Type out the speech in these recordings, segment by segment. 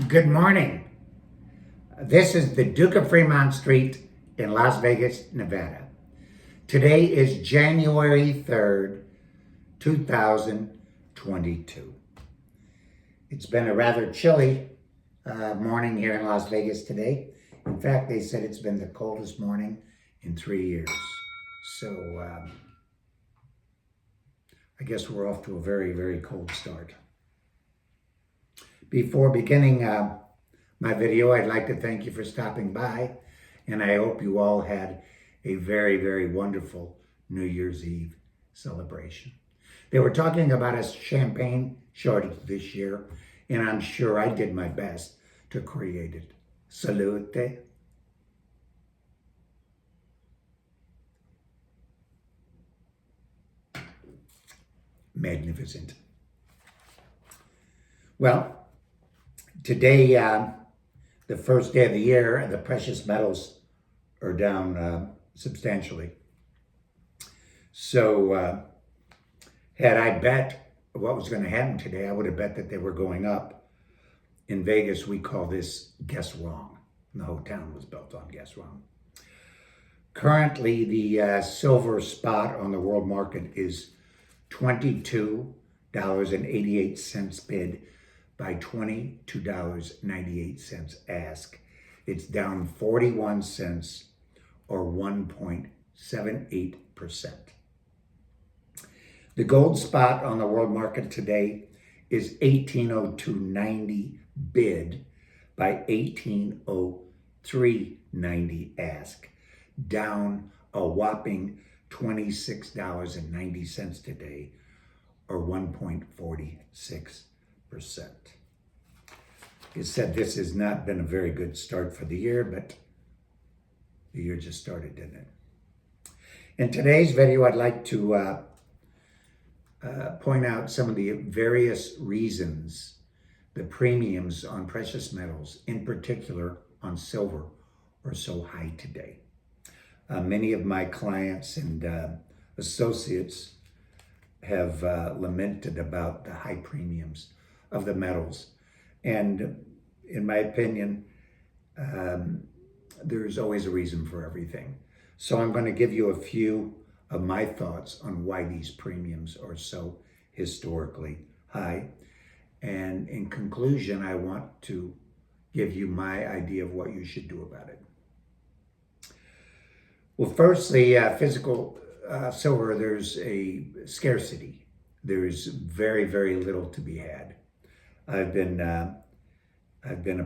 Good morning. This is the Duke of Fremont Street in Las Vegas, Nevada. Today is January 3rd, 2022. It's been a rather chilly morning here in Las Vegas today. In fact, they said it's been the coldest morning in 3 years. So I guess we're off to a very, very cold start. Before beginning my video, I'd like to thank you for stopping by, and I hope you all had a very, very wonderful New Year's Eve celebration. They were talking about a champagne shortage this year, and I'm sure I did my best to create it. Salute. Magnificent. Well, today, the first day of the year, the precious metals are down substantially. So had I bet what was going to happen today, I would have bet that they were going up. In Vegas, we call this guess wrong. The whole town was built on guess wrong. Currently, the silver spot on the world market is $22.88 bid by $22.98 ask. It's down 41 cents or 1.78%. The gold spot on the world market today is 1802.90 bid by 1803.90 ask, down a whopping $26.90 today or 1.46%. It said this has not been a very good start for the year, but the year just started, didn't it? In today's video, I'd like to point out some of the various reasons the premiums on precious metals, in particular on silver, are so high today. Many of my clients and associates have lamented about the high premiums of the metals. And in my opinion, there's always a reason for everything. So I'm going to give you a few of my thoughts on why these premiums are so historically high. And in conclusion, I want to give you my idea of what you should do about it. Well, firstly, physical silver, there's a scarcity. There's very, very little to be had. I've been a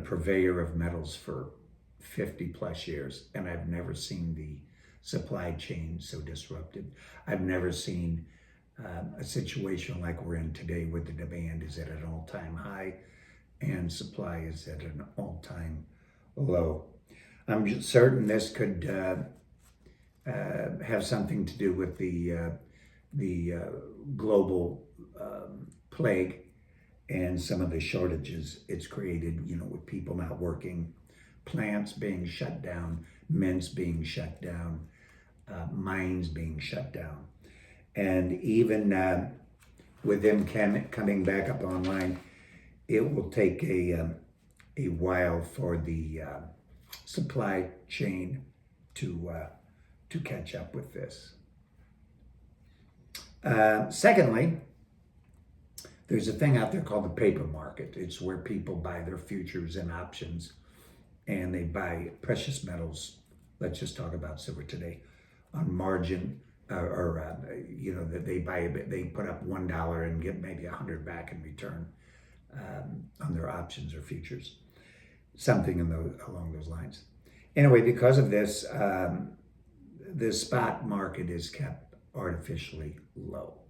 purveyor of metals for 50 plus years, and I've never seen the supply chain so disrupted. I've never seen a situation like we're in today where the demand is at an all-time high and supply is at an all-time low. I'm certain this could have something to do with the global plague and some of the shortages it's created, with people not working, plants being shut down, mints being shut down, mines being shut down. And even with them coming back up online, it will take a while for the supply chain to catch up with this. Secondly, there's a thing out there called the paper market. It's where people buy their futures and options, and they buy precious metals. Let's just talk about silver today on margin, that they buy a bit. They put up $1 and get maybe 100 back in return on their options or futures, something along those lines. Anyway, because of this, the spot market is kept artificially low.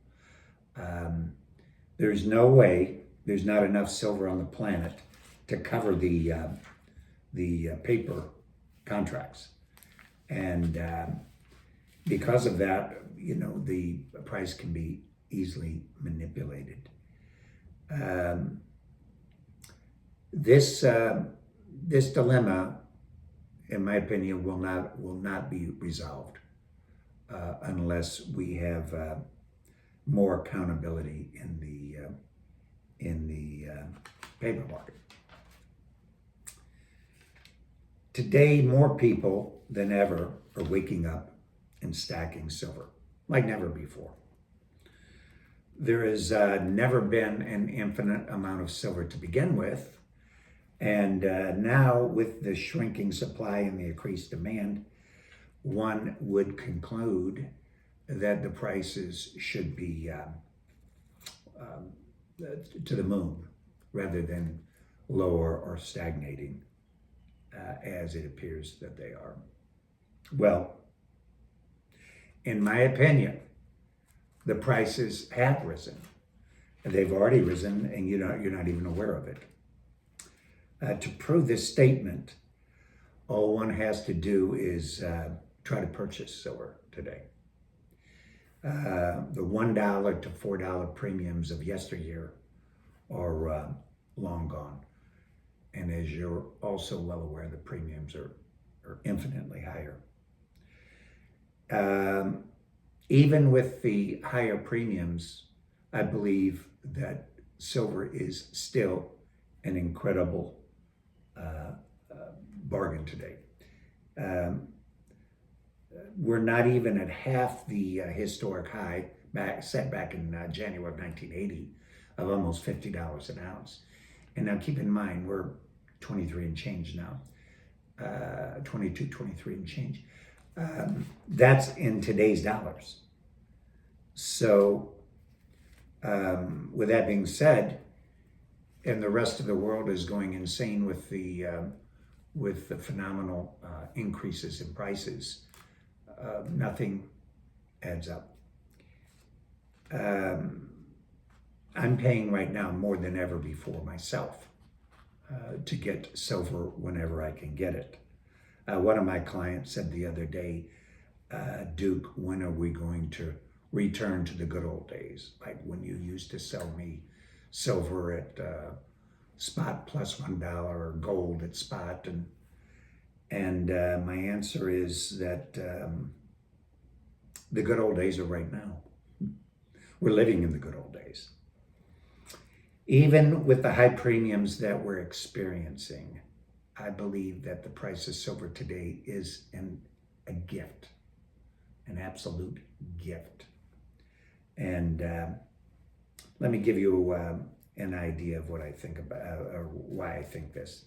There's no way, there's not enough silver on the planet to cover the paper contracts. And because of that, the price can be easily manipulated. This dilemma, in my opinion, will not be resolved unless we have more accountability in the paper market. Today, more people than ever are waking up and stacking silver, like never before. There has never been an infinite amount of silver to begin with. And now, with the shrinking supply and the increased demand, one would conclude that the prices should be to the moon rather than lower or stagnating as it appears that they are. Well, in my opinion, the prices have risen. They've already risen, and you're not even aware of it. To prove this statement, all one has to do is try to purchase silver today. The $1 to $4 premiums of yesteryear are long gone. And as you're also well aware, the premiums are infinitely higher. Even with the higher premiums, I believe that silver is still an incredible bargain today. We're not even at half the historic high set back in January of 1980 of almost $50 an ounce. And now keep in mind, we're 23 and change now, 22, 23 and change. That's in today's dollars. So with that being said, and the rest of the world is going insane with the phenomenal increases in prices, nothing adds up. I'm paying right now more than ever before myself to get silver whenever I can get it. One of my clients said the other day, Duke, when are we going to return to the good old days? Like when you used to sell me silver at spot plus $1 or gold at spot. And my answer is that the good old days are right now. We're living in the good old days. Even with the high premiums that we're experiencing, I believe that the price of silver today is a gift, an absolute gift. And let me give you an idea of what I think about, or why I think this.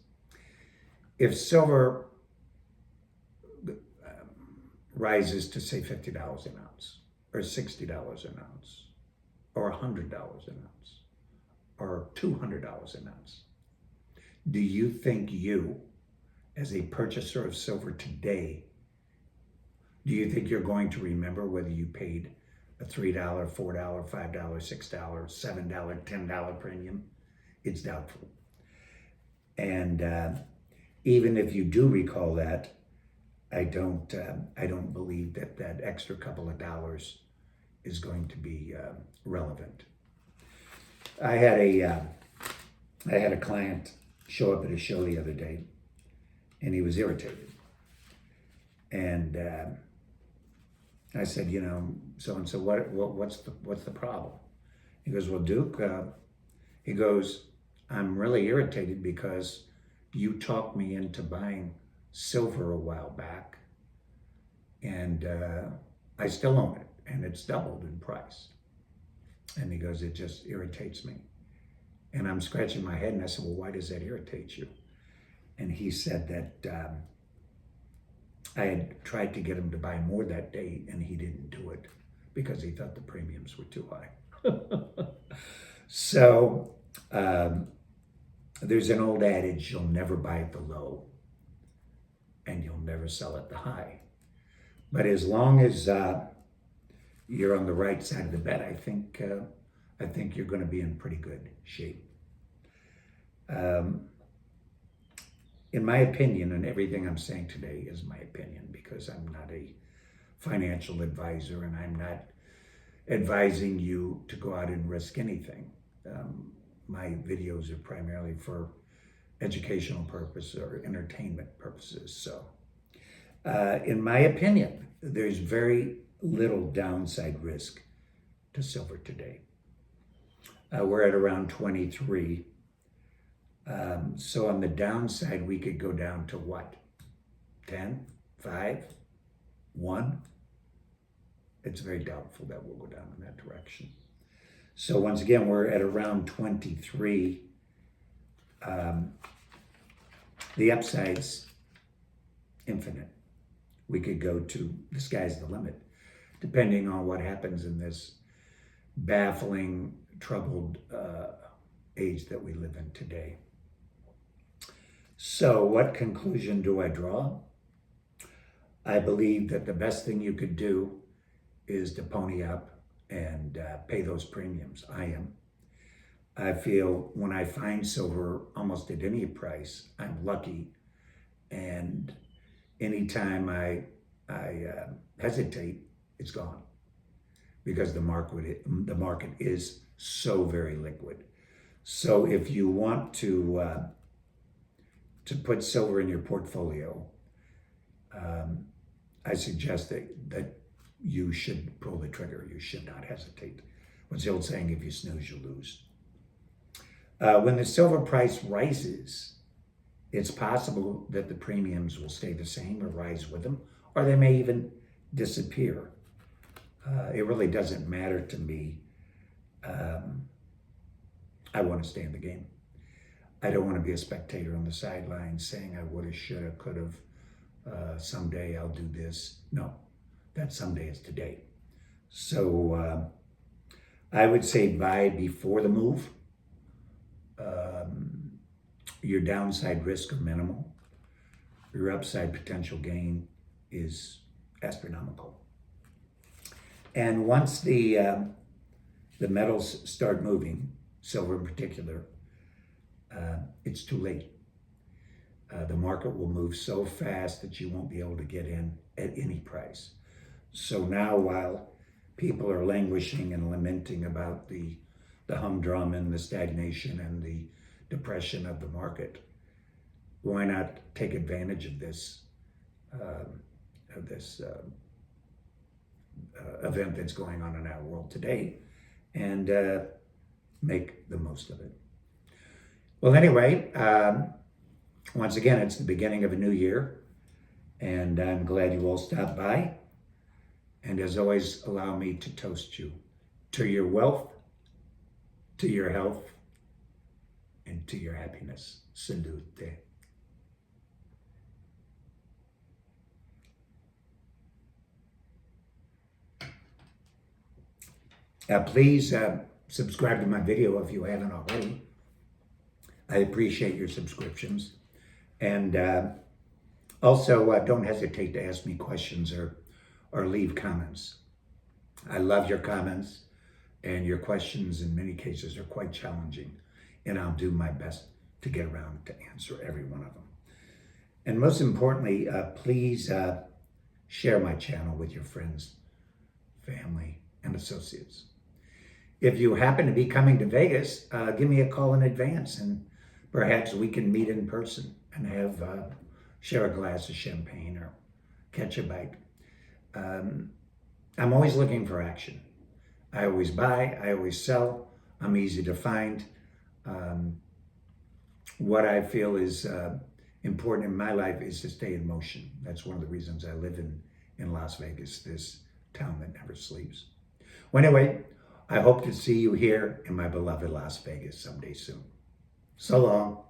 If silver rises to say $50 an ounce, or $60 an ounce, or $100 an ounce, or $200 an ounce, do you think you, as a purchaser of silver today, do you think you're going to remember whether you paid a $3, $4, $5, $6, $7, $10 premium? It's doubtful. And even if you do recall that, I don't believe that extra couple of dollars is going to be relevant. I had a client show up at a show the other day, and he was irritated. And I said, so-and-so, what's the problem? He goes, well, Duke, he goes, I'm really irritated because you talked me into buying silver a while back, and I still own it, and it's doubled in price. And he goes, it just irritates me. And I'm scratching my head, and I said, well, why does that irritate you? And he said that I had tried to get him to buy more that day, and he didn't do it because he thought the premiums were too high. So there's an old adage, you'll never buy at the low, and you'll never sell at the high. But as long as you're on the right side of the bet, I think you're going to be in pretty good shape. In my opinion, and everything I'm saying today is my opinion because I'm not a financial advisor and I'm not advising you to go out and risk anything. My videos are primarily for educational purposes or entertainment purposes. So, in my opinion, there's very little downside risk to silver today. We're at around 23. So on the downside, we could go down to what? 10, 5, 1. It's very doubtful that we'll go down in that direction. So once again, we're at around 23. The upside's infinite. We could go to the sky's the limit, depending on what happens in this baffling, troubled age that we live in today. So what conclusion do I draw? I believe that the best thing you could do is to pony up and pay those premiums. I feel when I find silver almost at any price, I'm lucky. And anytime I hesitate, it's gone, because the market is so very liquid. So if you want to put silver in your portfolio, I suggest that you should pull the trigger. You should not hesitate. What's the old saying? If you snooze, you lose. When the silver price rises, it's possible that the premiums will stay the same or rise with them, or they may even disappear. It really doesn't matter to me. I want to stay in the game. I don't want to be a spectator on the sidelines saying I woulda, shoulda, could've, someday I'll do this. No, that someday is today. So I would say buy before the move. Your downside risk are minimal. Your upside potential gain is astronomical. And once the metals start moving, silver in particular, it's too late. The market will move so fast that you won't be able to get in at any price. So now, while people are languishing and lamenting about the humdrum and the stagnation and the depression of the market, why not take advantage of this event that's going on in our world today and make the most of it? Well, anyway, once again, it's the beginning of a new year, and I'm glad you all stopped by. And as always, allow me to toast you to your wealth, to your health, and to your happiness. Salute. Please subscribe to my video if you haven't already. I appreciate your subscriptions. And also, don't hesitate to ask me questions or leave comments. I love your comments, and your questions in many cases are quite challenging, and I'll do my best to get around to answer every one of them. And most importantly, please share my channel with your friends, family, and associates. If you happen to be coming to Vegas, give me a call in advance, and perhaps we can meet in person and have share a glass of champagne or catch a bite. I'm always looking for action. I always buy, I always sell. I'm easy to find. What I feel is important in my life is to stay in motion. That's one of the reasons I live in Las Vegas, this town that never sleeps. Well, anyway, I hope to see you here in my beloved Las Vegas someday soon. So long.